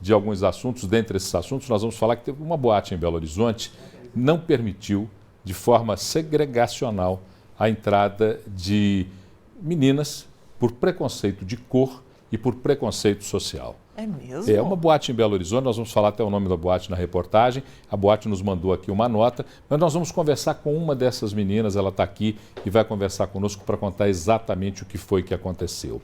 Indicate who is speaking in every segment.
Speaker 1: de alguns assuntos. Dentre esses assuntos, nós vamos falar que teve uma boate em Belo Horizonte não permitiu, de forma segregacional, a entrada de meninas por preconceito de cor e por preconceito social.
Speaker 2: É mesmo?
Speaker 1: É uma boate em Belo Horizonte, nós vamos falar até o nome da boate na reportagem. A boate nos mandou aqui uma nota, mas nós vamos conversar com uma dessas meninas, ela está aqui e vai conversar conosco para contar exatamente o que foi que aconteceu.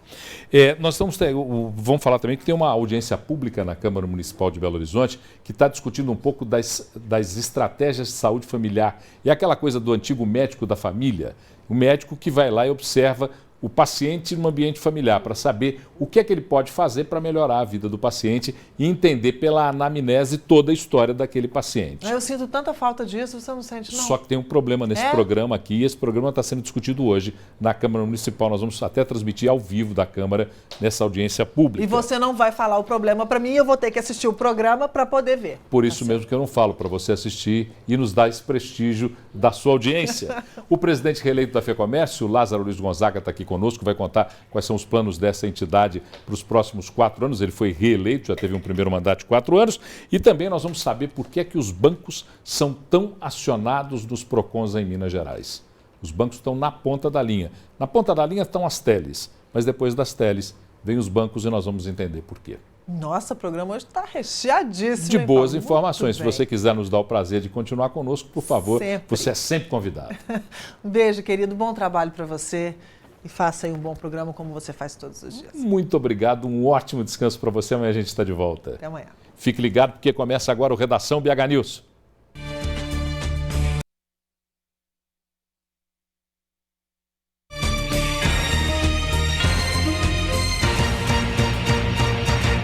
Speaker 1: Vamos falar também que tem uma audiência pública na Câmara Municipal de Belo Horizonte que está discutindo um pouco das estratégias de saúde familiar. E aquela coisa do antigo médico da família, o médico que vai lá e observa o paciente no ambiente familiar, para saber o que é que ele pode fazer para melhorar a vida do paciente e entender pela anamnese toda a história daquele paciente.
Speaker 2: Eu sinto tanta falta disso, você não sente, não?
Speaker 1: Só que tem um problema nesse programa aqui, e esse programa está sendo discutido hoje na Câmara Municipal. Nós vamos até transmitir ao vivo da Câmara nessa audiência pública.
Speaker 2: E você não vai falar o problema para mim, eu vou ter que assistir o programa para poder ver.
Speaker 1: Por isso mesmo que eu não falo, para você assistir e nos dar esse prestígio da sua audiência. O presidente reeleito da FEComércio, Lázaro Luiz Gonzaga, está aqui conosco, vai contar quais são os planos dessa entidade para os próximos 4 anos. Ele foi reeleito, já teve um primeiro mandato de 4 anos. E também nós vamos saber por que é que os bancos são tão acionados nos PROCONs em Minas Gerais. Os bancos estão na ponta da linha. Na ponta da linha estão as teles, mas depois das teles vem os bancos e nós vamos entender por quê.
Speaker 2: Nossa, o programa hoje está recheadíssimo.
Speaker 1: De boas informações. Se você quiser nos dar o prazer de continuar conosco, por favor, você é sempre convidado.
Speaker 2: Um beijo, querido. Bom trabalho para você. E faça aí um bom programa como você faz todos os dias.
Speaker 1: Muito obrigado, um ótimo descanso para você. Amanhã a gente está de volta.
Speaker 2: Até amanhã.
Speaker 1: Fique ligado porque começa agora o Redação BH News.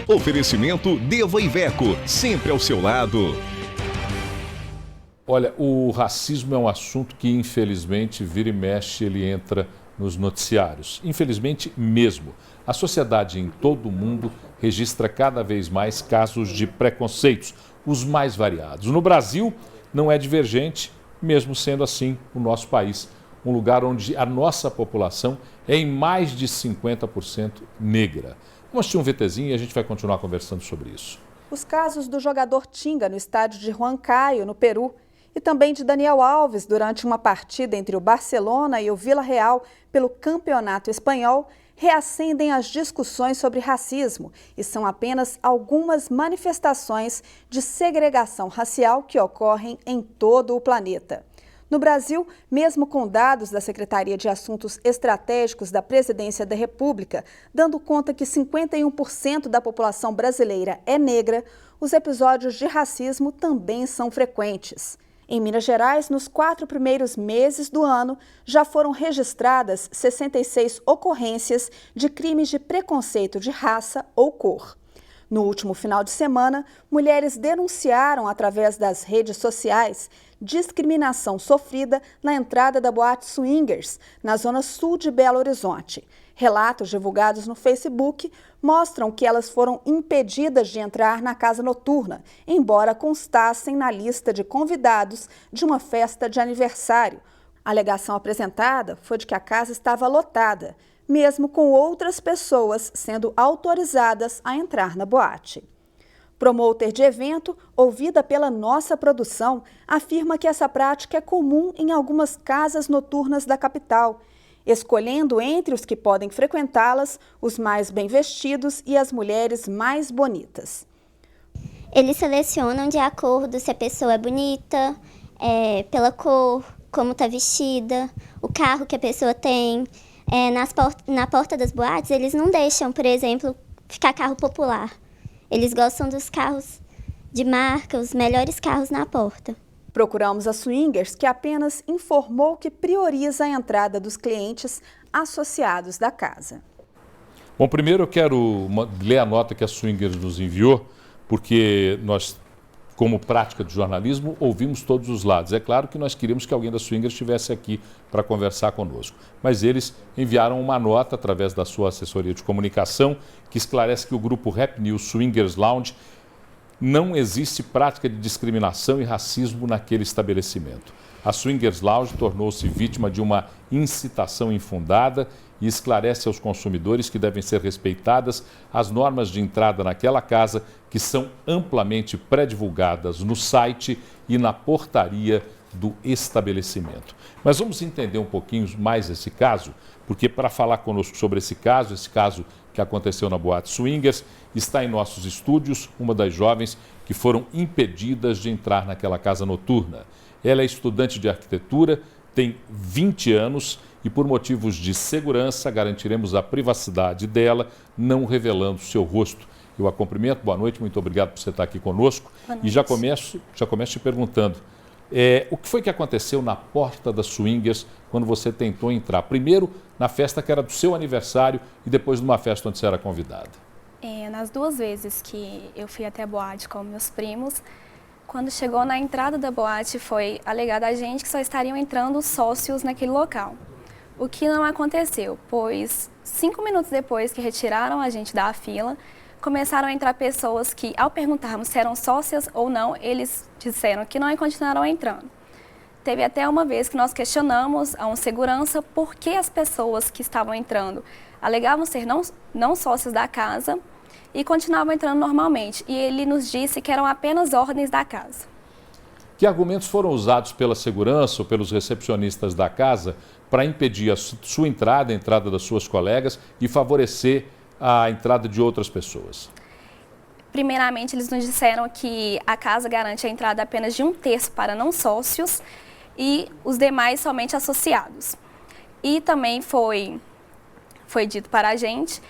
Speaker 3: Oferecimento Deva Iveco, sempre ao seu lado.
Speaker 1: Olha, o racismo é um assunto que, infelizmente, vira e mexe, ele entra nos noticiários. Infelizmente mesmo. A sociedade em todo o mundo registra cada vez mais casos de preconceitos, os mais variados. No Brasil, não é divergente, mesmo sendo assim o nosso país, um lugar onde a nossa população é em mais de 50% negra. Vamos assistir um VTzinho e a gente vai continuar conversando sobre isso.
Speaker 4: Os casos do jogador Tinga no estádio de Huancayo, no Peru, e também de Daniel Alves durante uma partida entre o Barcelona e o Vila Real pelo Campeonato Espanhol, reacendem as discussões sobre racismo e são apenas algumas manifestações de segregação racial que ocorrem em todo o planeta. No Brasil, mesmo com dados da Secretaria de Assuntos Estratégicos da Presidência da República, dando conta que 51% da população brasileira é negra, os episódios de racismo também são frequentes. Em Minas Gerais, nos 4 primeiros meses do ano, já foram registradas 66 ocorrências de crimes de preconceito de raça ou cor. No último final de semana, mulheres denunciaram através das redes sociais discriminação sofrida na entrada da boate Swingers, na zona sul de Belo Horizonte. Relatos divulgados no Facebook mostram que elas foram impedidas de entrar na casa noturna, embora constassem na lista de convidados de uma festa de aniversário. A alegação apresentada foi de que a casa estava lotada, mesmo com outras pessoas sendo autorizadas a entrar na boate. Promotor de evento, ouvida pela nossa produção, afirma que essa prática é comum em algumas casas noturnas da capital, escolhendo entre os que podem frequentá-las os mais bem vestidos e as mulheres mais bonitas.
Speaker 5: Eles selecionam de acordo se a pessoa é bonita, pela cor, como está vestida, o carro que a pessoa tem. Na porta das boates, eles não deixam, por exemplo, ficar carro popular. Eles gostam dos carros de marca, os melhores carros na porta.
Speaker 4: Procuramos a Swingers, que apenas informou que prioriza a entrada dos clientes associados da casa.
Speaker 1: Bom, primeiro eu quero ler a nota que a Swingers nos enviou, porque nós, como prática de jornalismo, ouvimos todos os lados. É claro que nós queríamos que alguém da Swingers estivesse aqui para conversar conosco, mas eles enviaram uma nota através da sua assessoria de comunicação que esclarece que o grupo Rap News Swingers Lounge não existe prática de discriminação e racismo naquele estabelecimento. A Swingers Lounge tornou-se vítima de uma incitação infundada e esclarece aos consumidores que devem ser respeitadas as normas de entrada naquela casa, que são amplamente pré-divulgadas no site e na portaria do estabelecimento. Mas vamos entender um pouquinho mais esse caso, porque para falar conosco sobre esse caso que aconteceu na Boate Swingers, está em nossos estúdios uma das jovens que foram impedidas de entrar naquela casa noturna. Ela é estudante de arquitetura, tem 20 anos e, por motivos de segurança, garantiremos a privacidade dela, não revelando seu rosto. Eu a cumprimento, boa noite, muito obrigado por você estar aqui conosco. E já começo te perguntando, o que foi que aconteceu na porta da Swingers quando você tentou entrar? Primeiro, na festa que era do seu aniversário e depois numa festa onde você era convidada.
Speaker 6: Nas 2 vezes que eu fui até a boate com meus primos, quando chegou na entrada da boate, foi alegado a gente que só estariam entrando sócios naquele local. O que não aconteceu, pois 5 minutos depois que retiraram a gente da fila, começaram a entrar pessoas que, ao perguntarmos se eram sócias ou não, eles disseram que não e continuaram entrando. Teve até uma vez que nós questionamos a um segurança por que as pessoas que estavam entrando alegavam ser não sócias da casa e continuavam entrando normalmente. E ele nos disse que eram apenas ordens da casa.
Speaker 1: Que argumentos foram usados pela segurança ou pelos recepcionistas da casa para impedir a sua entrada, a entrada das suas colegas e favorecer a entrada de outras pessoas?
Speaker 6: Primeiramente, eles nos disseram que a casa garante a entrada apenas de 1/3 para não sócios e os demais somente associados. E também foi dito para a gente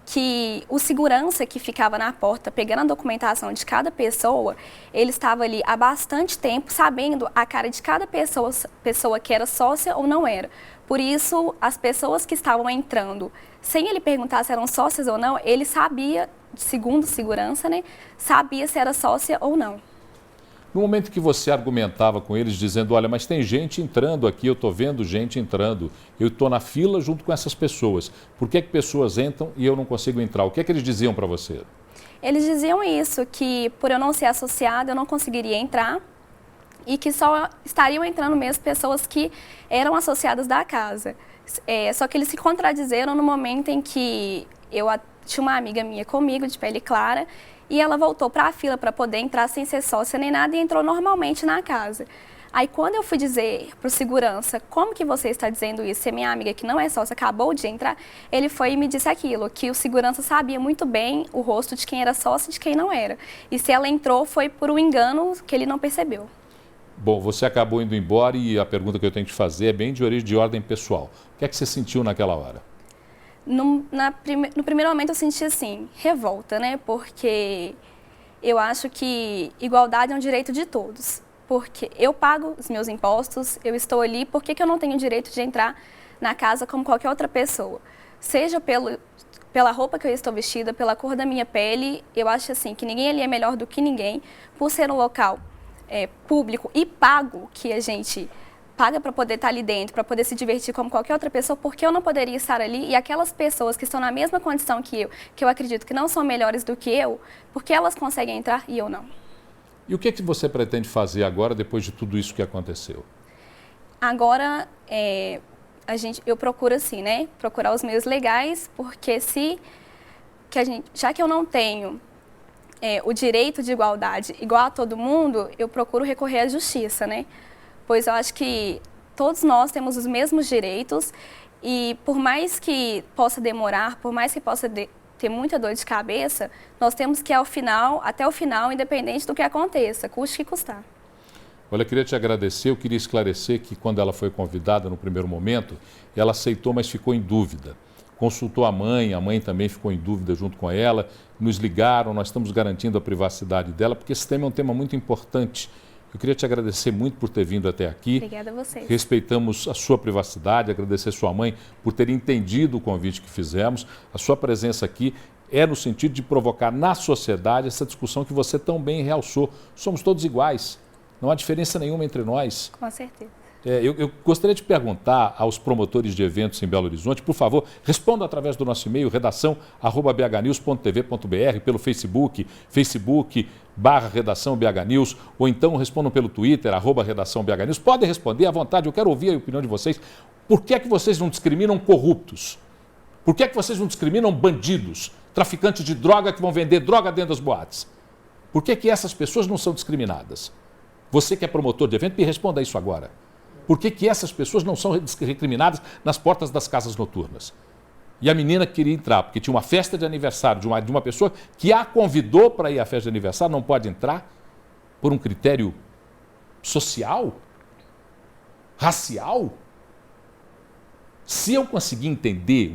Speaker 6: que o segurança que ficava na porta pegando a documentação de cada pessoa, ele estava ali há bastante tempo sabendo a cara de cada pessoa que era sócia ou não era. Por isso, as pessoas que estavam entrando, sem ele perguntar se eram sócias ou não, ele sabia, segundo segurança, né, sabia se era sócia ou não.
Speaker 1: No momento que você argumentava com eles, dizendo, olha, mas tem gente entrando aqui, eu estou vendo gente entrando, eu estou na fila junto com essas pessoas. Por que pessoas entram e eu não consigo entrar? O que é que eles diziam para você?
Speaker 6: Eles diziam isso, que por eu não ser associada, eu não conseguiria entrar e que só estariam entrando mesmo pessoas que eram associadas da casa. Só que eles se contradizeram no momento em que tinha uma amiga minha comigo, de pele clara, e ela voltou para a fila para poder entrar sem ser sócia nem nada e entrou normalmente na casa. Aí quando eu fui dizer para o segurança, como que você está dizendo isso, se a minha amiga que não é sócia acabou de entrar, ele foi e me disse aquilo, que o segurança sabia muito bem o rosto de quem era sócia e de quem não era. E se ela entrou foi por um engano que ele não percebeu.
Speaker 1: Bom, você acabou indo embora e a pergunta que eu tenho que te fazer é bem de ordem pessoal. O que é que você sentiu naquela hora?
Speaker 6: No primeiro momento eu senti assim, revolta, né? Porque eu acho que igualdade é um direito de todos. Porque eu pago os meus impostos, eu estou ali, por que eu não tenho o direito de entrar na casa como qualquer outra pessoa? Seja pela roupa que eu estou vestida, pela cor da minha pele, eu acho assim que ninguém ali é melhor do que ninguém, por ser um local público e pago, que a gente paga para poder estar ali dentro, para poder se divertir como qualquer outra pessoa, porque eu não poderia estar ali e aquelas pessoas que estão na mesma condição que eu acredito que não são melhores do que eu, porque elas conseguem entrar e eu não.
Speaker 1: E o que é que você pretende fazer agora, depois de tudo isso que aconteceu?
Speaker 6: Agora, eu procuro assim, né? Procurar os meios legais, porque já que eu não tenho o direito de igualdade igual a todo mundo, eu procuro recorrer à justiça, né? Pois eu acho que todos nós temos os mesmos direitos e por mais que possa demorar, por mais que possa ter muita dor de cabeça, nós temos que ir até o final, independente do que aconteça, custe o que custar.
Speaker 1: Olha, eu queria te agradecer, eu queria esclarecer que quando ela foi convidada no primeiro momento, ela aceitou, mas ficou em dúvida. Consultou a mãe também ficou em dúvida junto com ela, nos ligaram, nós estamos garantindo a privacidade dela, porque esse tema é um tema muito importante. Eu queria te agradecer muito por ter vindo até aqui.
Speaker 6: Obrigada a vocês.
Speaker 1: Respeitamos a sua privacidade, agradecer a sua mãe por ter entendido o convite que fizemos. A sua presença aqui é no sentido de provocar na sociedade essa discussão que você tão bem realçou. Somos todos iguais, não há diferença nenhuma entre nós.
Speaker 6: Com certeza.
Speaker 1: Eu gostaria de perguntar aos promotores de eventos em Belo Horizonte, por favor, respondam através do nosso e-mail, redação@bhnews.tv.br, pelo Facebook.com/redação BHNews, ou então respondam pelo Twitter, @redação BHNews. Podem responder à vontade, eu quero ouvir a opinião de vocês. Por que é que vocês não discriminam corruptos? Por que é que vocês não discriminam bandidos, traficantes de droga que vão vender droga dentro das boates? Por que é que essas pessoas não são discriminadas? Você que é promotor de evento, me responda isso agora. Por que que essas pessoas não são recriminadas nas portas das casas noturnas? E a menina queria entrar, porque tinha uma festa de aniversário de uma pessoa que a convidou para ir à festa de aniversário, não pode entrar por um critério social? Racial? Se eu conseguir entender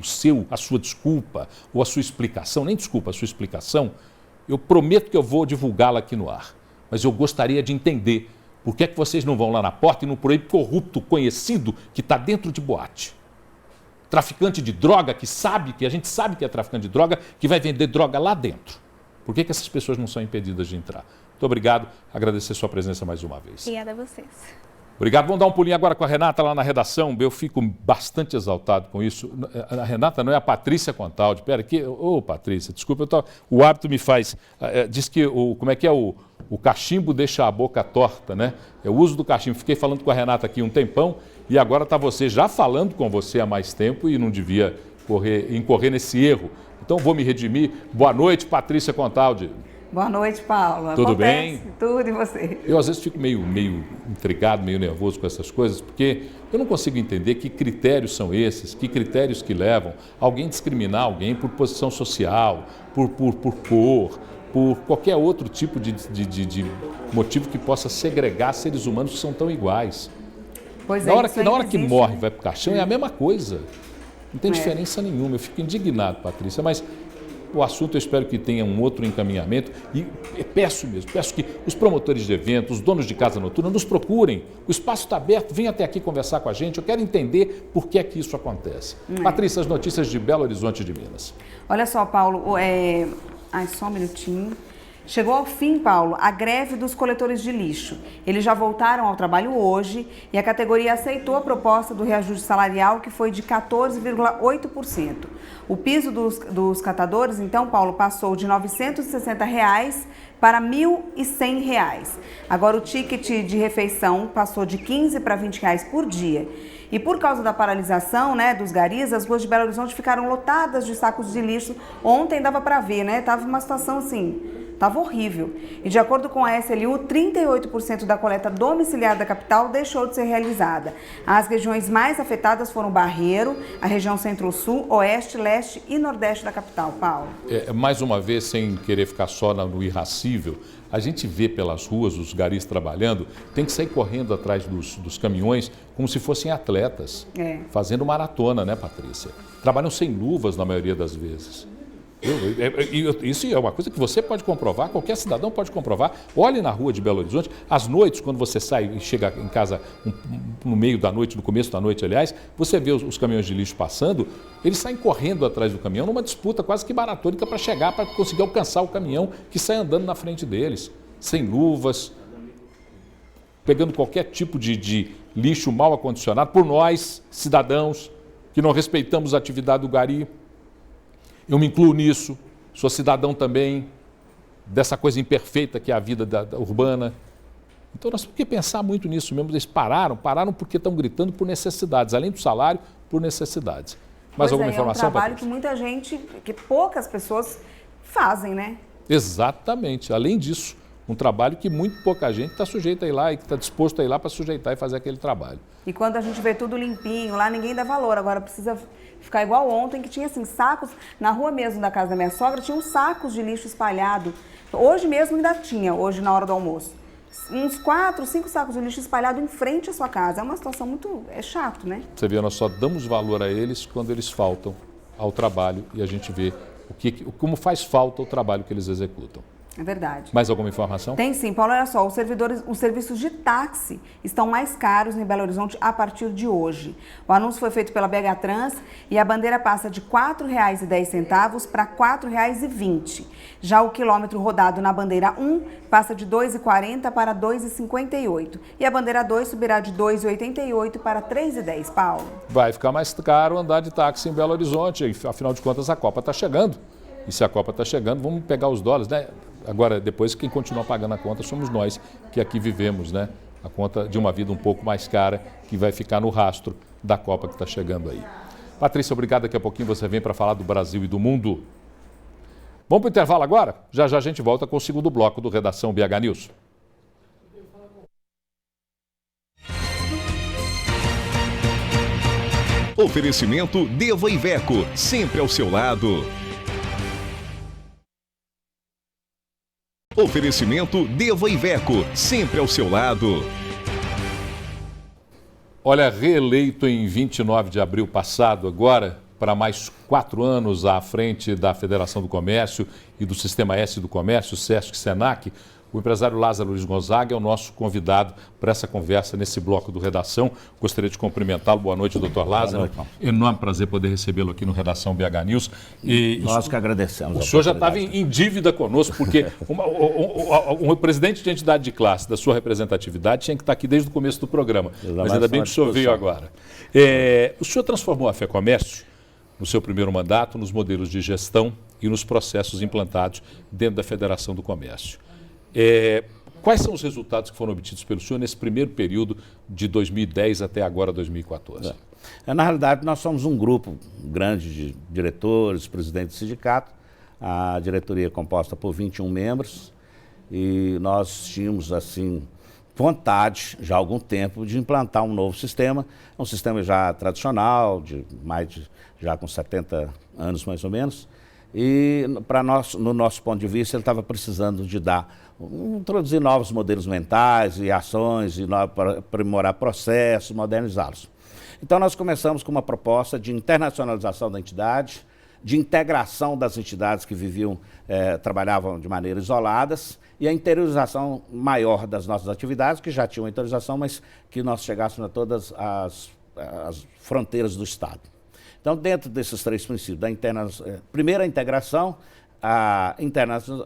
Speaker 1: a sua desculpa ou a sua explicação, nem desculpa, a sua explicação, eu prometo que eu vou divulgá-la aqui no ar. Mas eu gostaria de entender por que é que vocês não vão lá na porta e não proíbem corrupto conhecido que está dentro de boate. Traficante de droga que a gente sabe que é traficante de droga, que vai vender droga lá dentro. Por que que essas pessoas não são impedidas de entrar? Muito obrigado, agradecer sua presença mais uma vez.
Speaker 6: Obrigada a vocês.
Speaker 1: Obrigado. Vamos dar um pulinho agora com a Renata lá na redação. Eu fico bastante exaltado com isso. A Renata não é a Patrícia Contaldi. Espera aqui. Ô, Patrícia, desculpa, o hábito me faz... diz que como é que é o cachimbo deixa a boca torta, né? É o uso do cachimbo. Fiquei falando com a Renata aqui um tempão e agora está você já falando com você há mais tempo e não devia incorrer nesse erro. Então vou me redimir. Boa noite, Patrícia Contaldi.
Speaker 7: Boa noite, Paulo.
Speaker 1: Tudo bem?
Speaker 7: Tudo, e você?
Speaker 1: Eu, às vezes, fico meio intrigado, meio nervoso com essas coisas, porque eu não consigo entender que critérios são esses, que critérios que levam alguém a discriminar alguém por posição social, por cor, por qualquer outro tipo de motivo que possa segregar seres humanos que são tão iguais.
Speaker 7: Pois
Speaker 1: na hora que morre e vai para o caixão, é a mesma coisa. Não tem
Speaker 7: É.
Speaker 1: diferença nenhuma. Eu fico indignado, Patrícia, mas... O assunto eu espero que tenha um outro encaminhamento e peço que os promotores de eventos, os donos de casa noturna nos procurem. O espaço está aberto, venham até aqui conversar com a gente. Eu quero entender por que é que isso acontece. Patrícia, as notícias de Belo Horizonte de Minas.
Speaker 7: Olha só, Paulo, só um minutinho. Chegou ao fim, Paulo, a greve dos coletores de lixo. Eles já voltaram ao trabalho hoje e a categoria aceitou a proposta do reajuste salarial, que foi de 14,8%. O piso dos catadores, então, Paulo, passou de R$ 960 para R$ 1.100. Agora, o ticket de refeição passou de R$ 15 para R$ 20 por dia. E por causa da paralisação, né, dos garis, as ruas de Belo Horizonte ficaram lotadas de sacos de lixo. Ontem dava para ver, né? Tava uma situação assim... Estava horrível. E de acordo com a SLU, 38% da coleta domiciliar da capital deixou de ser realizada. As regiões mais afetadas foram Barreiro, a região Centro-Sul, Oeste, Leste e Nordeste da capital. Paulo.
Speaker 1: Mais uma vez, sem querer ficar só no irracível, a gente vê pelas ruas os garis trabalhando, tem que sair correndo atrás dos caminhões como se fossem atletas, fazendo maratona, né, Patrícia? Trabalham sem luvas na maioria das vezes. Isso é uma coisa que você pode comprovar, qualquer cidadão pode comprovar. Olhe na rua de Belo Horizonte, às noites, quando você sai e chega em casa no meio da noite, no começo da noite, aliás, você vê os caminhões de lixo passando, eles saem correndo atrás do caminhão numa disputa quase que maratônica para chegar, para conseguir alcançar o caminhão que sai andando na frente deles, sem luvas, pegando qualquer tipo de lixo mal acondicionado por nós, cidadãos, que não respeitamos a atividade do gari. Eu me incluo nisso, sou cidadão também dessa coisa imperfeita que é a vida da urbana. Então nós temos que pensar muito nisso mesmo. Eles pararam porque estão gritando por necessidades, além do salário, por necessidades. Mais alguma informação,
Speaker 7: É um trabalho
Speaker 1: Patrícia?
Speaker 7: que muita gente, que poucas pessoas fazem, né?
Speaker 1: Exatamente. Além disso, um trabalho que muito pouca gente está sujeita a ir lá e que está disposto a ir lá para sujeitar e fazer aquele trabalho.
Speaker 7: E quando a gente vê tudo limpinho, lá ninguém dá valor. Agora precisa ficar igual ontem, que tinha assim, sacos, na rua mesmo da casa da minha sogra, tinham sacos de lixo espalhado. Hoje mesmo ainda tinha, hoje na hora do almoço. Uns 4, 5 sacos de lixo espalhado em frente à sua casa. É uma situação muito... é chato, né?
Speaker 1: Você vê, nós só damos valor a eles quando eles faltam ao trabalho e a gente vê como faz falta o trabalho que eles executam.
Speaker 7: É verdade.
Speaker 1: Mais alguma informação?
Speaker 7: Tem sim, Paulo, olha só, os serviços de táxi estão mais caros em Belo Horizonte a partir de hoje. O anúncio foi feito pela BH Trans e a bandeira passa de R$ 4,10 para R$ 4,20. Já o quilômetro rodado na bandeira 1 passa de R$ 2,40 para R$ 2,58. E a bandeira 2 subirá de R$ 2,88 para R$ 3,10, Paulo.
Speaker 1: Vai ficar mais caro andar de táxi em Belo Horizonte, afinal de contas a Copa está chegando. E se a Copa está chegando, vamos pegar os dólares, né? Agora, depois, quem continua pagando a conta somos nós, que aqui vivemos, né? A conta de uma vida um pouco mais cara, que vai ficar no rastro da Copa que está chegando aí. Patrícia, obrigado. Daqui a pouquinho você vem para falar do Brasil e do mundo. Vamos para o intervalo agora? Já já a gente volta com o segundo bloco do Redação BH News.
Speaker 3: Oferecimento Deva Iveco, sempre ao seu lado. Oferecimento Deva Iveco, sempre ao seu lado.
Speaker 1: Olha, reeleito em 29 de abril passado, agora para mais 4 anos à frente da Federação do Comércio e do Sistema S do Comércio, SESC e SENAC, o empresário Lázaro Luiz Gonzaga é o nosso convidado para essa conversa nesse bloco do Redação. Gostaria de cumprimentá-lo. Boa noite, doutor Lázaro. Boa noite. Enorme prazer poder recebê-lo aqui no Redação BH News.
Speaker 8: E nós que agradecemos.
Speaker 1: O senhor já estava em dívida conosco, porque um presidente de entidade de classe da sua representatividade tinha que estar aqui desde o começo do programa. Mas ainda bem que o senhor veio agora. O senhor transformou a FEComércio, no seu primeiro mandato, nos modelos de gestão e nos processos implantados dentro da Federação do Comércio. Quais são os resultados que foram obtidos pelo senhor nesse primeiro período de 2010 até agora 2014?
Speaker 8: Na realidade, nós somos um grupo grande de diretores, presidentes de sindicato. A diretoria é composta por 21 membros e nós tínhamos, assim, vontade, já há algum tempo, de implantar um novo sistema. Um sistema já tradicional, já com 70 anos mais ou menos. E no nosso ponto de vista, ele estava precisando de introduzir novos modelos mentais e ações, para aprimorar processos, modernizá-los. Então nós começamos com uma proposta de internacionalização da entidade, de integração das entidades que trabalhavam de maneira isoladas e a interiorização maior das nossas atividades, que já tinham interiorização, mas que nós chegássemos a todas as fronteiras do Estado. Então, dentro desses 3 princípios, primeiro a integração, a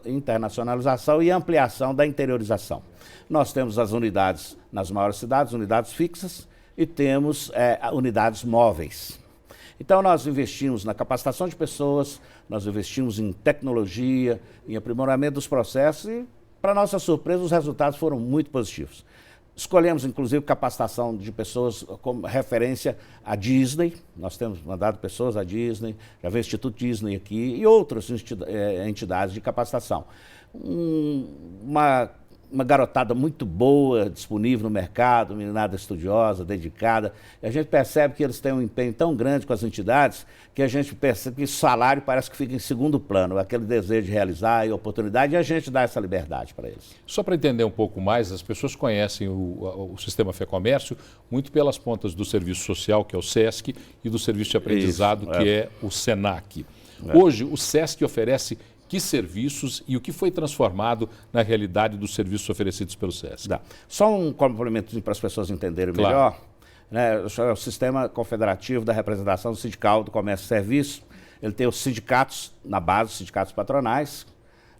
Speaker 8: internacionalização e a ampliação da interiorização. Nós temos as unidades nas maiores cidades, unidades fixas, e temos unidades móveis. Então, nós investimos na capacitação de pessoas, nós investimos em tecnologia, em aprimoramento dos processos e, para nossa surpresa, os resultados foram muito positivos. Escolhemos, inclusive, capacitação de pessoas como referência à Disney. Nós temos mandado pessoas à Disney, já veio o Instituto Disney aqui e outras entidades de capacitação. Uma garotada muito boa, disponível no mercado, meninada estudiosa, dedicada. E a gente percebe que eles têm um empenho tão grande com as entidades que a gente percebe que o salário parece que fica em segundo plano, aquele desejo de realizar e oportunidade, e a gente dá essa liberdade para eles.
Speaker 1: Só para entender um pouco mais, as pessoas conhecem o sistema FEComércio muito pelas pontas do serviço social, que é o SESC, e do serviço de aprendizado, que é o SENAC. Hoje, o SESC oferece que serviços e o que foi transformado na realidade dos serviços oferecidos pelo SESC?
Speaker 8: Só um complemento para as pessoas entenderem melhor. Né? O Sistema Confederativo da Representação Sindical do Comércio e Serviço, ele tem os sindicatos na base, os sindicatos patronais,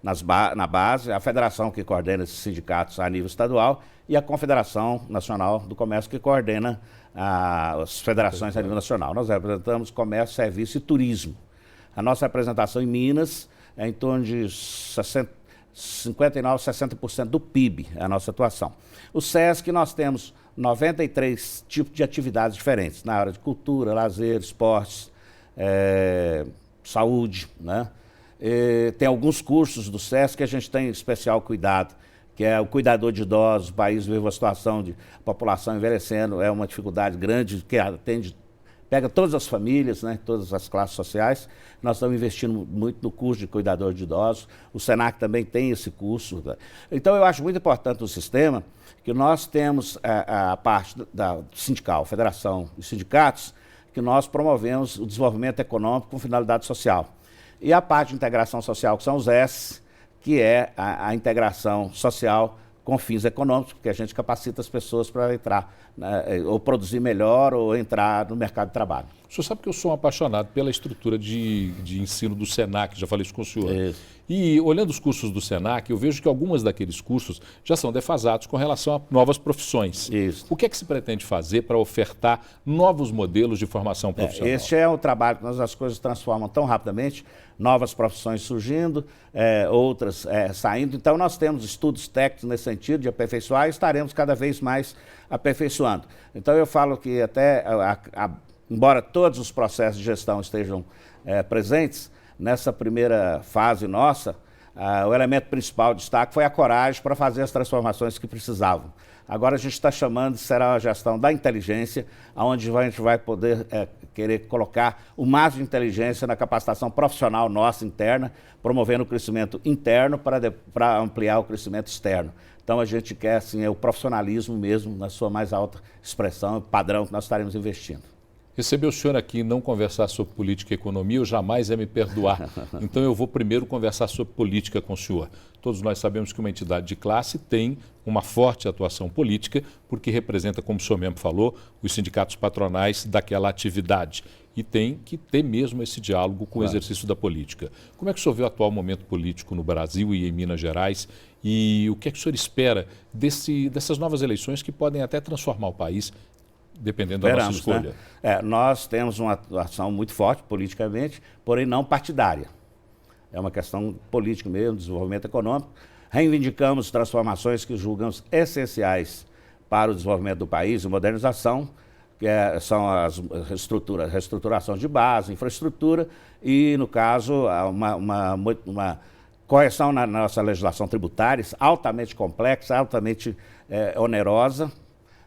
Speaker 8: na base, a federação que coordena esses sindicatos a nível estadual e a Confederação Nacional do Comércio que coordena as federações a nível nacional. Nós representamos comércio, serviço e turismo. A nossa representação em Minas é em torno de 59%, 60% do PIB, é a nossa atuação. O SESC, nós temos 93 tipos de atividades diferentes, na área de cultura, lazer, esportes, saúde, né? Tem alguns cursos do SESC que a gente tem especial cuidado, que é o cuidador de idosos. O país vive uma situação de população envelhecendo, é uma dificuldade grande que pega todas as famílias, né, todas as classes sociais. Nós estamos investindo muito no curso de cuidador de idosos. O SENAC também tem esse curso. Então, eu acho muito importante no sistema que nós temos a parte sindical, federação e sindicatos, que nós promovemos o desenvolvimento econômico com finalidade social. E a parte de integração social, que são os S, que é a integração social com fins econômicos, porque a gente capacita as pessoas para entrar, né, ou produzir melhor ou entrar no mercado de trabalho.
Speaker 1: O senhor sabe que eu sou um apaixonado pela estrutura de ensino do SENAC, já falei isso com o senhor.
Speaker 8: Isso.
Speaker 1: E olhando os cursos do SENAC, eu vejo que algumas daqueles cursos já são defasados com relação a novas profissões.
Speaker 8: Isso.
Speaker 1: O que é que se pretende fazer para ofertar novos modelos de formação profissional?
Speaker 8: Este é o trabalho que as coisas transformam tão rapidamente, novas profissões surgindo, outras saindo. Então nós temos estudos técnicos nesse sentido de aperfeiçoar e estaremos cada vez mais aperfeiçoando. Então eu falo que até, embora todos os processos de gestão estejam presentes, nessa primeira fase nossa, o elemento principal de destaque foi a coragem para fazer as transformações que precisavam. Agora a gente está chamando, será a gestão da inteligência, onde a gente vai poder querer colocar o máximo de inteligência na capacitação profissional nossa interna, promovendo o crescimento interno para ampliar o crescimento externo. Então a gente quer assim, o profissionalismo mesmo, na sua mais alta expressão, padrão que nós estaremos investindo.
Speaker 1: Receber o senhor aqui e não conversar sobre política e economia, eu jamais ia me perdoar. Então eu vou primeiro conversar sobre política com o senhor. Todos nós sabemos que uma entidade de classe tem uma forte atuação política, porque representa, como o senhor mesmo falou, os sindicatos patronais daquela atividade. E tem que ter mesmo esse diálogo com o exercício da política. Como é que o senhor vê o atual momento político no Brasil e em Minas Gerais? E o que é que o senhor espera dessas novas eleições que podem até transformar o país, dependendo da nossa escolha?
Speaker 8: Né? Nós temos uma atuação muito forte politicamente, porém não partidária. É uma questão política mesmo, desenvolvimento econômico. Reivindicamos transformações que julgamos essenciais para o desenvolvimento do país e modernização, que são as reestruturação de base, infraestrutura e, no caso, uma correção na nossa legislação tributária, altamente complexa, altamente onerosa.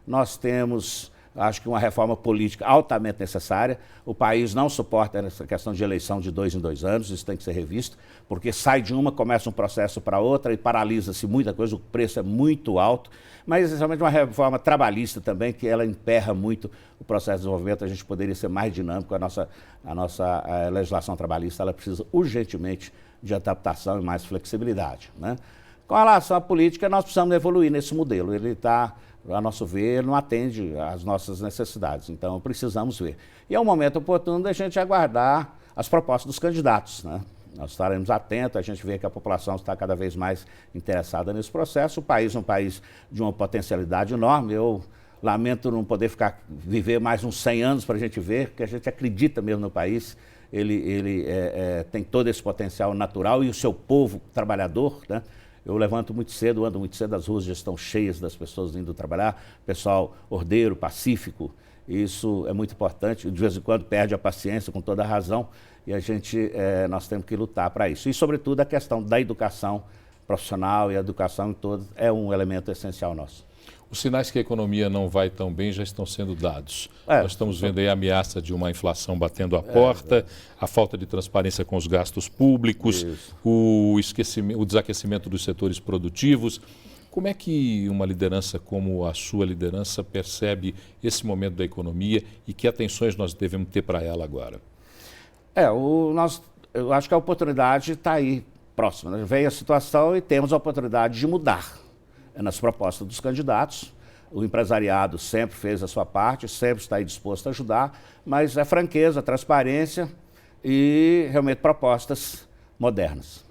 Speaker 8: Nós temos, acho que uma reforma política altamente necessária. O país não suporta essa questão de eleição de 2 em 2 anos, isso tem que ser revisto, porque sai de uma, começa um processo para outra e paralisa-se muita coisa, o preço é muito alto, mas essencialmente uma reforma trabalhista também, que ela emperra muito o processo de desenvolvimento. A gente poderia ser mais dinâmico, a nossa legislação trabalhista ela precisa urgentemente de adaptação e mais flexibilidade, né? Com relação à política, nós precisamos evoluir nesse modelo, ele está, a nosso ver, não atende às nossas necessidades, então precisamos ver. E é um momento oportuno da gente aguardar as propostas dos candidatos, né? Nós estaremos atentos, a gente vê que a população está cada vez mais interessada nesse processo. O país é um país de uma potencialidade enorme. Eu lamento não poder viver mais uns 100 anos para a gente ver, porque a gente acredita mesmo no país. Ele tem todo esse potencial natural e o seu povo trabalhador, né? Eu levanto muito cedo, ando muito cedo, as ruas já estão cheias das pessoas indo trabalhar, pessoal ordeiro, pacífico, isso é muito importante, de vez em quando perde a paciência, com toda a razão, e nós temos que lutar para isso. E, sobretudo, a questão da educação profissional e a educação em todos é um elemento essencial nosso.
Speaker 1: Os sinais que a economia não vai tão bem já estão sendo dados. Nós estamos vendo aí a ameaça de uma inflação batendo a porta, a falta de transparência com os gastos públicos, o desaquecimento dos setores produtivos. Como é que uma liderança como a sua liderança percebe esse momento da economia e que atenções nós devemos ter para ela agora?
Speaker 8: Eu acho que a oportunidade está aí próxima, né? Veio a situação e temos a oportunidade de mudar. Nas propostas dos candidatos, o empresariado sempre fez a sua parte, sempre está aí disposto a ajudar, mas é franqueza, transparência e realmente propostas modernas.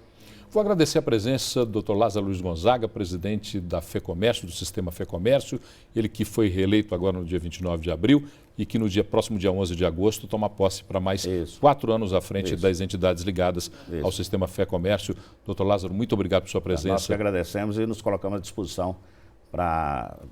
Speaker 1: Vou agradecer a presença do Dr. Lázaro Luiz Gonzaga, presidente da FEComércio, do Sistema FEComércio, ele que foi reeleito agora no dia 29 de abril e que no próximo dia 11 de agosto toma posse para mais 4 anos à frente das entidades ligadas ao Sistema FEComércio. Dr. Lázaro, muito obrigado por sua presença.
Speaker 8: Nós que agradecemos e nos colocamos à disposição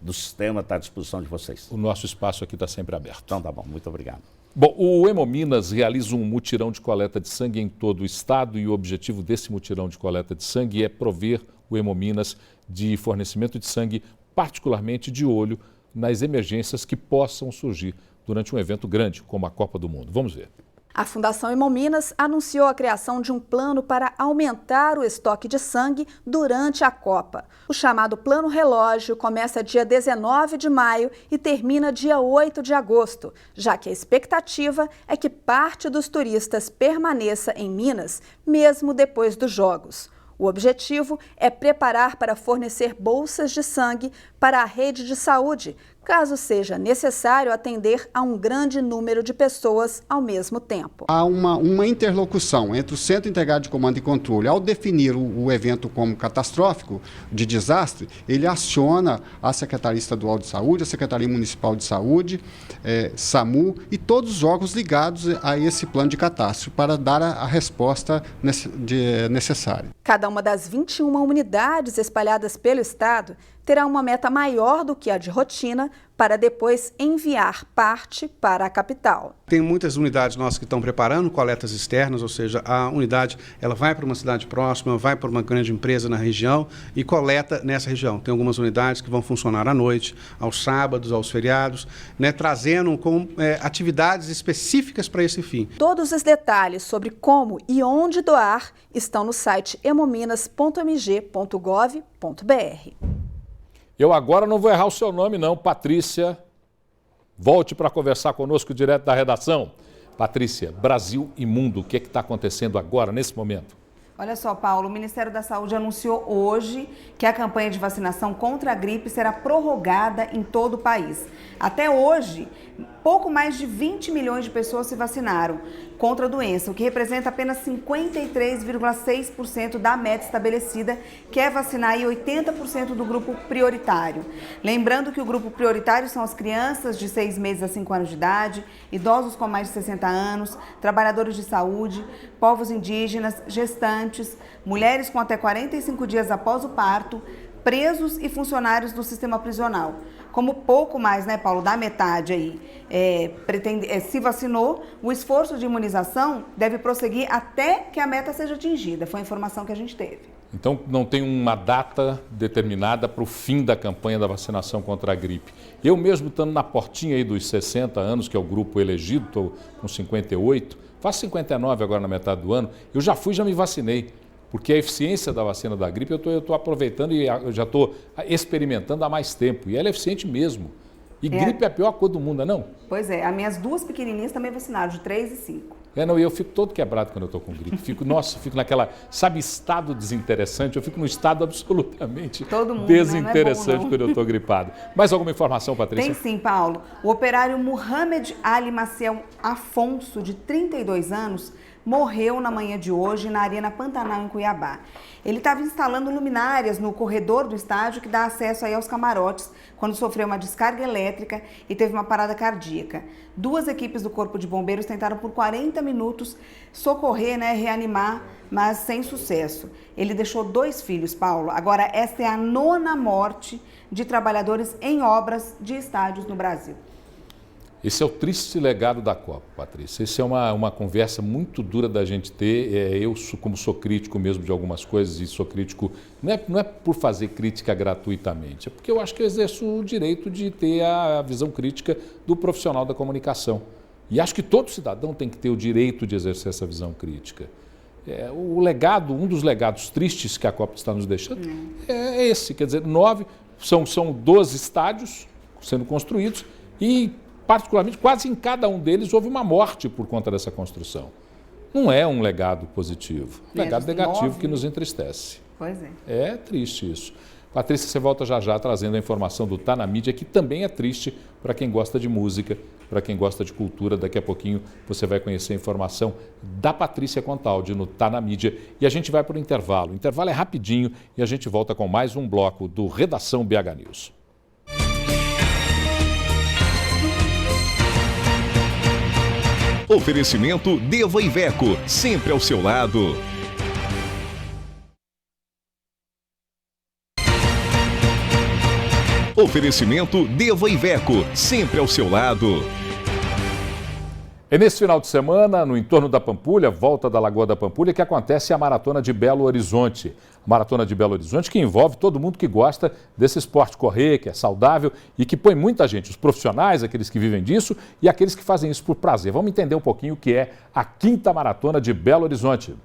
Speaker 8: do sistema, está à disposição de vocês.
Speaker 1: O nosso espaço aqui está sempre aberto.
Speaker 8: Então tá bom, muito obrigado.
Speaker 1: Bom, o Hemominas realiza um mutirão de coleta de sangue em todo o estado e o objetivo desse mutirão de coleta de sangue é prover o Hemominas de fornecimento de sangue, particularmente de olho nas emergências que possam surgir durante um evento grande como a Copa do Mundo. Vamos ver.
Speaker 4: A Fundação Hemominas anunciou a criação de um plano para aumentar o estoque de sangue durante a Copa. O chamado Plano Relógio começa dia 19 de maio e termina dia 8 de agosto, já que a expectativa é que parte dos turistas permaneça em Minas, mesmo depois dos Jogos. O objetivo é preparar para fornecer bolsas de sangue para a rede de saúde, caso seja necessário atender a um grande número de pessoas ao mesmo tempo.
Speaker 9: Há uma interlocução entre o Centro Integrado de Comando e Controle. Ao definir o evento como catastrófico, de desastre, ele aciona a Secretaria Estadual de Saúde, a Secretaria Municipal de Saúde, SAMU e todos os órgãos ligados a esse plano de catástrofe para dar a resposta necessária.
Speaker 4: Cada uma das 21 unidades espalhadas pelo estado terá uma meta maior do que a de rotina para depois enviar parte para a capital.
Speaker 10: Tem muitas unidades nossas que estão preparando coletas externas, ou seja, a unidade ela vai para uma cidade próxima, vai para uma grande empresa na região e coleta nessa região. Tem algumas unidades que vão funcionar à noite, aos sábados, aos feriados, trazendo com atividades específicas para esse fim.
Speaker 4: Todos os detalhes sobre como e onde doar estão no site hemominas.mg.gov.br.
Speaker 1: Eu agora não vou errar o seu nome não, Patrícia. Volte para conversar conosco direto da redação. Patrícia, Brasil e mundo, o que está acontecendo agora, nesse momento?
Speaker 7: Olha só, Paulo, o Ministério da Saúde anunciou hoje que a campanha de vacinação contra a gripe será prorrogada em todo o país. Até hoje, pouco mais de 20 milhões de pessoas se vacinaram contra a doença, o que representa apenas 53,6% da meta estabelecida, que é vacinar aí 80% do grupo prioritário. Lembrando que o grupo prioritário são as crianças de 6 meses a 5 anos de idade, idosos com mais de 60 anos, trabalhadores de saúde, povos indígenas, gestantes, mulheres com até 45 dias após o parto, presos e funcionários do sistema prisional. Como pouco mais, Paulo, da metade aí se vacinou, o esforço de imunização deve prosseguir até que a meta seja atingida. Foi a informação que a gente teve.
Speaker 1: Então, não tem uma data determinada para o fim da campanha da vacinação contra a gripe. Eu mesmo, estando na portinha aí dos 60 anos, que é o grupo elegido, estou com 58, faço 59 agora na metade do ano, eu já me vacinei. Porque a eficiência da vacina da gripe eu estou aproveitando e eu já estou experimentando há mais tempo. E ela é eficiente mesmo. E gripe é a pior coisa do mundo, não é não?
Speaker 7: Pois é, as minhas duas pequenininhas também vacinaram, de 3 e 5.
Speaker 1: E eu fico todo quebrado quando eu estou com gripe. Fico naquela, estado desinteressante. Eu fico num estado absolutamente desinteressante quando eu estou gripado. Mais alguma informação, Patrícia?
Speaker 7: Tem sim, Paulo. O operário Mohamed Ali Maciel Afonso, de 32 anos, morreu na manhã de hoje na Arena Pantanal, em Cuiabá. Ele estava instalando luminárias no corredor do estádio que dá acesso aí aos camarotes, quando sofreu uma descarga elétrica e teve uma parada cardíaca. 2 equipes do Corpo de Bombeiros tentaram por 40 minutos socorrer, reanimar, mas sem sucesso. Ele deixou 2 filhos, Paulo. Agora, esta é a 9ª morte de trabalhadores em obras de estádios no Brasil.
Speaker 1: Esse é o triste legado da Copa, Patrícia. Essa é uma conversa muito dura da gente ter. Eu, como sou crítico mesmo de algumas coisas, e sou crítico, não é por fazer crítica gratuitamente, é porque eu acho que eu exerço o direito de ter a visão crítica do profissional da comunicação. E acho que todo cidadão tem que ter o direito de exercer essa visão crítica. Um dos legados tristes que a Copa está nos deixando é esse. Quer dizer, 9, são 12 estádios sendo construídos e, particularmente, quase em cada um deles houve uma morte por conta dessa construção. Não é um legado positivo, é um legado negativo que nos entristece.
Speaker 7: Pois é.
Speaker 1: É triste isso. Patrícia, você volta já trazendo a informação do Tá na Mídia, que também é triste para quem gosta de música, para quem gosta de cultura. Daqui a pouquinho você vai conhecer a informação da Patrícia Contaldi no Tá na Mídia. E a gente vai para o intervalo. O intervalo é rapidinho e a gente volta com mais um bloco do Redação BH News.
Speaker 3: Oferecimento Deva Iveco, sempre ao seu lado. Oferecimento Deva Iveco, sempre ao seu lado.
Speaker 1: É nesse final de semana, no entorno da Pampulha, volta da Lagoa da Pampulha, que acontece a Maratona de Belo Horizonte. A Maratona de Belo Horizonte que envolve todo mundo que gosta desse esporte correr, que é saudável e que põe muita gente, os profissionais, aqueles que vivem disso e aqueles que fazem isso por prazer. Vamos entender um pouquinho o que é a 5ª Maratona de Belo Horizonte.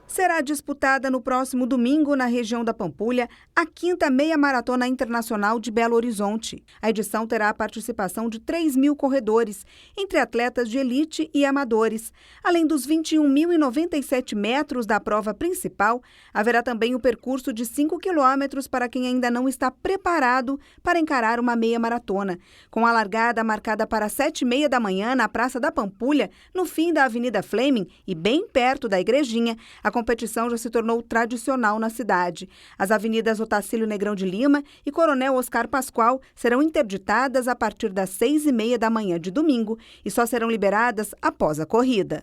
Speaker 7: Será disputada no próximo domingo, na região da Pampulha, a 5ª Meia Maratona Internacional de Belo Horizonte. A edição terá a participação de 3.000 corredores, entre atletas de elite e amadores. Além dos 21.097 metros da prova principal, haverá também o percurso de 5 quilômetros para quem ainda não está preparado para encarar uma meia maratona. Com a largada marcada para 7h30 da manhã na Praça da Pampulha, no fim da Avenida Fleming e bem perto da Igrejinha, a competição já se tornou tradicional na cidade. As avenidas Otacílio Negrão de Lima e Coronel Oscar Pascoal serão interditadas a partir das 6h30 da manhã de domingo e só serão liberadas após a corrida.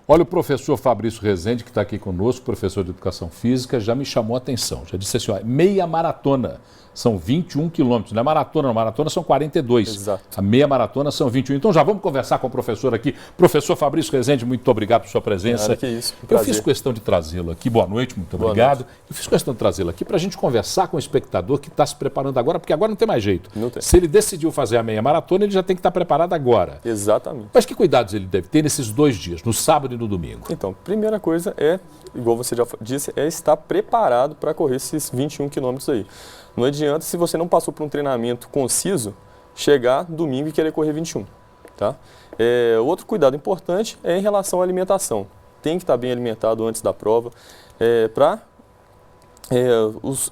Speaker 1: Olha, o professor Fabrício Rezende, que está aqui conosco, professor de Educação Física, já me chamou a atenção. Já disse assim, ó, meia maratona são 21 quilômetros. Não é maratona, não. Maratona são 42.
Speaker 11: Exato.
Speaker 1: A meia maratona são 21. Então já vamos conversar com o professor aqui. Professor Fabrício Rezende, muito obrigado por sua presença.
Speaker 11: Que isso,
Speaker 1: eu fiz questão de trazê-lo aqui. Boa noite, muito obrigado. Eu fiz questão de trazê-lo aqui para a gente conversar com o espectador que está se preparando agora, porque agora não tem mais jeito.
Speaker 11: Não tem.
Speaker 1: Se ele decidiu fazer a meia maratona, ele já tem que estar preparado agora.
Speaker 11: Exatamente.
Speaker 1: Mas que cuidados ele deve ter nesses 2 dias, no sábado e no domingo?
Speaker 11: Então, primeira coisa é, igual você já disse, é estar preparado para correr esses 21 quilômetros aí. Não adianta, se você não passou por um treinamento conciso, chegar domingo e querer correr 21. Tá? Outro cuidado importante é em relação à alimentação. Tem que estar bem alimentado antes da prova para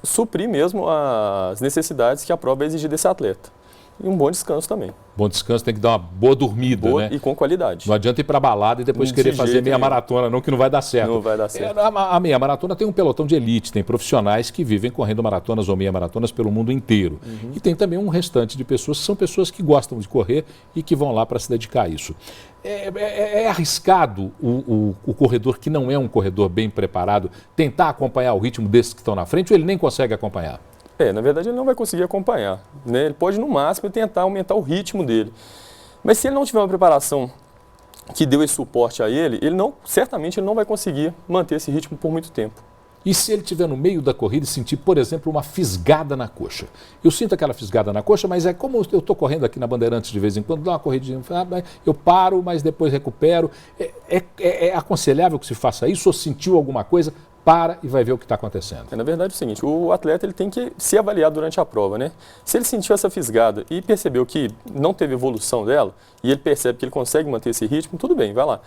Speaker 11: suprir mesmo as necessidades que a prova vai exigir desse atleta. E um bom descanso também. Bom descanso, tem que dar uma boa dormida, né? E com qualidade. Não adianta ir para balada e depois querer fazer meia maratona, não, que não vai dar certo. Não vai dar certo. A meia maratona tem um pelotão de elite, tem profissionais que vivem correndo maratonas ou meia maratonas pelo mundo inteiro. Uhum. E tem também um restante de pessoas que são pessoas que gostam de correr e que vão lá para se dedicar a isso. É arriscado o corredor que não é um corredor bem preparado tentar acompanhar o ritmo desses que estão na frente, ou ele nem consegue acompanhar? Na verdade ele não vai conseguir acompanhar, né? Ele pode no máximo tentar aumentar o ritmo dele. Mas se ele não tiver uma preparação que deu esse suporte a ele, certamente ele não vai conseguir manter esse ritmo por muito tempo. E se ele estiver no meio da corrida e sentir, por exemplo, uma fisgada na coxa? Eu sinto aquela fisgada na coxa, mas é como eu estou correndo aqui na Bandeirantes de vez em quando, dá uma corridinha, eu paro, mas depois recupero. É aconselhável que se faça isso ou sentiu alguma coisa? Para e vai ver o que está acontecendo. Na verdade é o seguinte, o atleta ele tem que se avaliar durante a prova, né? Se ele sentiu essa fisgada e percebeu que não teve evolução dela, e ele percebe que ele consegue manter esse ritmo, tudo bem, vai lá.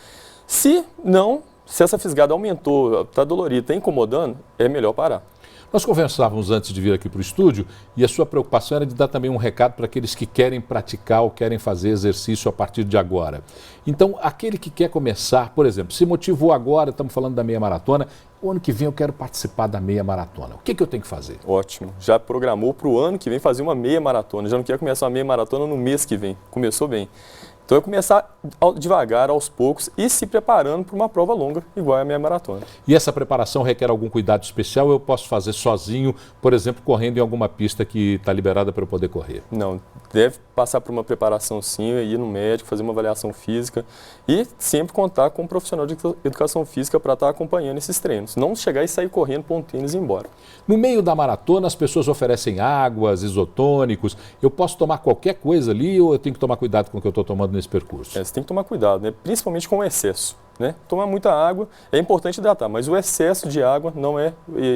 Speaker 11: Se essa fisgada aumentou, está dolorida, está incomodando, é melhor parar. Nós conversávamos antes de vir aqui para o estúdio e a sua preocupação era de dar também um recado para aqueles que querem praticar ou querem fazer exercício a partir de agora. Então, aquele que quer começar, por exemplo, se motivou agora, estamos falando da meia maratona, o ano que vem eu quero participar da meia maratona. O que eu tenho que fazer? Ótimo. Já programou para o ano que vem fazer uma meia maratona. Já não quer começar uma meia maratona no mês que vem. Começou bem. Então é começar devagar, aos poucos e se preparando para uma prova longa, igual a meia maratona. E essa preparação requer algum cuidado especial ou eu posso fazer sozinho, por exemplo, correndo em alguma pista que está liberada para eu poder correr? Não, deve passar por uma preparação sim, ir no médico, fazer uma avaliação física e sempre contar com um profissional de educação física para estar acompanhando esses treinos. Não chegar e sair correndo, pôr um tênis e ir embora. No meio da maratona, as pessoas oferecem águas, isotônicos. Eu posso tomar qualquer coisa ali ou eu tenho que tomar cuidado com o que eu estou tomando nesse percurso? Você tem que tomar cuidado, né? Principalmente com o excesso. Né? Tomar muita água é importante hidratar, mas o excesso de água não é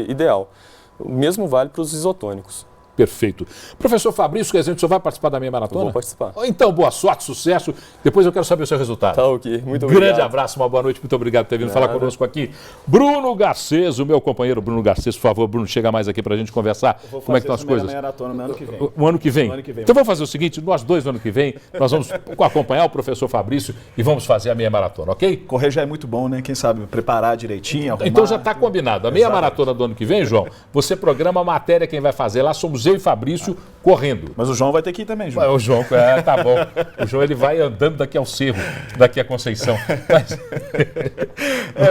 Speaker 11: ideal. O mesmo vale para os isotônicos. Perfeito. Professor Fabrício Rezende, o senhor vai participar da meia maratona? Vou participar. Então, boa sorte, sucesso. Depois eu quero saber o seu resultado. Tá ok, muito obrigado. Grande abraço, uma boa noite, muito obrigado por ter vindo falar conosco aqui. Bruno Garcês, o meu companheiro Bruno Garcês, por favor, Bruno, chega mais aqui pra gente conversar como é que estão as coisas. Maratona no ano que vem. O ano que vem? Então vamos fazer o seguinte, nós dois no ano que vem, nós vamos acompanhar o professor Fabrício e vamos fazer a meia maratona, ok?
Speaker 12: Correr já é muito bom, né? Quem sabe preparar direitinho, arrumar.
Speaker 1: Então já está combinado. A meia maratona do ano que vem, João, você programa a matéria, quem vai fazer lá somos eu e Fabrício, correndo.
Speaker 12: Mas o João vai ter que ir também, João.
Speaker 1: O João, tá bom. O João ele vai andando daqui ao Cerro, daqui a Conceição. Mas...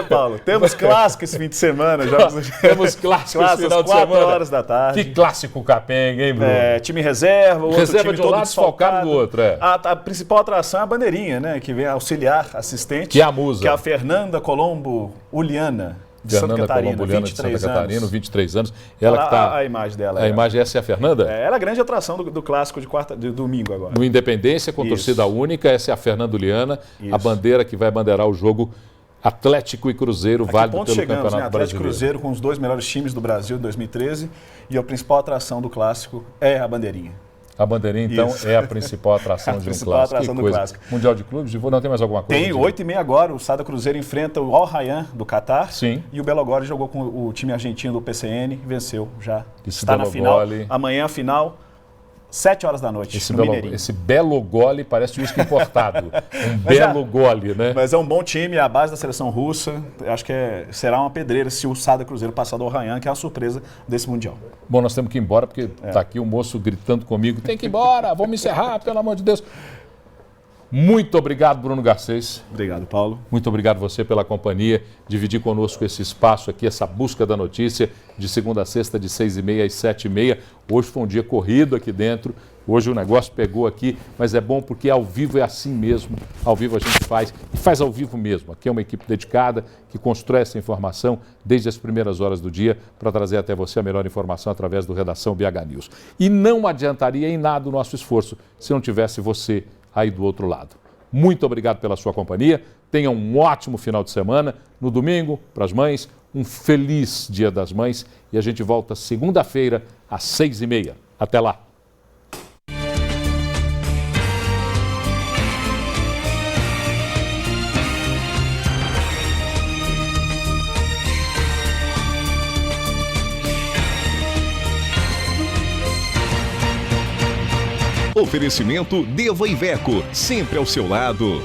Speaker 12: Paulo, temos clássico esse fim de semana.
Speaker 1: Temos clássico esse final de semana.
Speaker 12: 4 horas da tarde.
Speaker 1: Que clássico capenga, hein, Bruno?
Speaker 12: Time reserva, outro
Speaker 1: reserva
Speaker 12: time
Speaker 1: de um lado, desfalcado do outro.
Speaker 12: A principal atração é a bandeirinha, né? Que vem auxiliar, assistente.
Speaker 1: Que é a musa.
Speaker 12: Que é a Fernanda Colombo Uliana. De Santa Catarina,
Speaker 1: 23 anos. Ela que tá,
Speaker 12: a imagem dela.
Speaker 1: A imagem, essa é a Fernanda?
Speaker 12: Ela é a grande atração do clássico de domingo agora.
Speaker 1: No Independência, com torcida única, essa é a Fernanda Uliana, a bandeira que vai bandeirar o jogo Atlético e Cruzeiro, válido pelo
Speaker 12: chegamos,
Speaker 1: Campeonato
Speaker 12: Atlético
Speaker 1: Brasileiro.
Speaker 12: Cruzeiro com os 2 melhores times do Brasil em 2013 e a principal atração do clássico é a bandeirinha.
Speaker 1: A bandeirinha, então,
Speaker 12: Isso.
Speaker 1: é a principal atração de um clássico.
Speaker 12: Atração do clássico.
Speaker 1: Mundial de Clubes, não tem mais alguma coisa?
Speaker 12: Tem, 8h30 agora, o Sada Cruzeiro enfrenta o Al Rayyan do Catar.
Speaker 1: Sim.
Speaker 12: E o Belo Gole jogou com o time argentino do PCN, venceu já.
Speaker 1: Está
Speaker 12: na final. Amanhã a final, 7h da noite,
Speaker 1: esse Belo Gole parece uísque importado. Belo Gole, né?
Speaker 12: Mas é um bom time, é a base da seleção russa. Acho que será uma pedreira se o Sada Cruzeiro passar do Al Rayyan, que é a surpresa desse Mundial.
Speaker 1: Bom, nós temos que ir embora, porque está aqui o moço gritando comigo, tem que ir embora, vamos encerrar, pelo amor de Deus. Muito obrigado, Bruno Garcês.
Speaker 12: Obrigado, Paulo.
Speaker 1: Muito obrigado você pela companhia, dividir conosco esse espaço aqui, essa busca da notícia, de segunda a sexta, de 6h30 às 7h30. Hoje foi um dia corrido aqui dentro, hoje o negócio pegou aqui, mas é bom porque ao vivo é assim mesmo, ao vivo a gente faz, e faz ao vivo mesmo. Aqui é uma equipe dedicada que constrói essa informação desde as primeiras horas do dia para trazer até você a melhor informação através do Redação BH News. E não adiantaria em nada o nosso esforço se não tivesse você aí do outro lado. Muito obrigado pela sua companhia, tenha um ótimo final de semana. No domingo, para as mães, um feliz Dia das Mães e a gente volta segunda-feira às 6h30. Até lá!
Speaker 3: Oferecimento Deva Iveco, sempre ao seu lado.